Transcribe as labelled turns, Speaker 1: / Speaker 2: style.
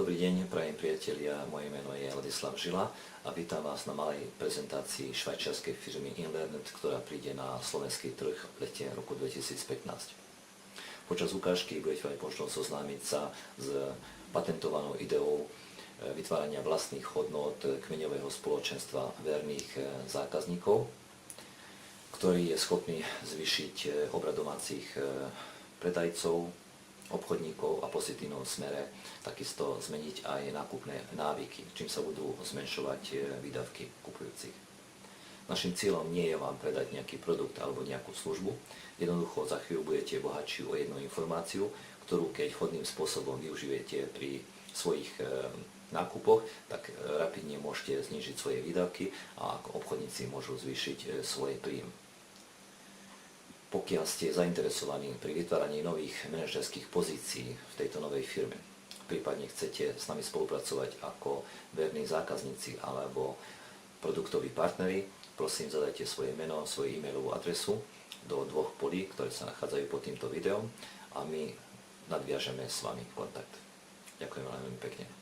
Speaker 1: Dobrý deň, prajem priatelia, moje meno je Ladislav Žila a vítam vás na malej prezentácii švajčiarskej firmy Inlearnet, ktorá príde na slovenský trh v lete roku 2015. Počas ukážky budete mať možnosť zoznámiť sa s patentovanou ideou vytvárania vlastných hodnôt kmeňového spoločenstva verných zákazníkov, ktorý je schopný zvýšiť obrad domácich predajcov, obchodníkov a pozitívnom smere takisto zmeniť aj nákupné návyky, čím sa budú zmenšovať výdavky kupujúcich. Našim cieľom nie je vám predať nejaký produkt alebo nejakú službu, jednoducho za chvíľu budete bohatší o jednu informáciu, ktorú keď vhodným spôsobom využijete pri svojich nákupoch, tak rapidne môžete znížiť svoje výdavky a obchodníci môžu zvýšiť svoj príjem. Pokiaľ ste zainteresovaní pri vytváraní nových manažerských pozícií v tejto novej firme, prípadne chcete s nami spolupracovať ako verní zákazníci alebo produktoví partneri, prosím zadajte svoje meno, svoju e-mailovú adresu do dvoch polí, ktoré sa nachádzajú pod týmto videom a my nadviažeme s vami kontakt. Ďakujem veľmi pekne.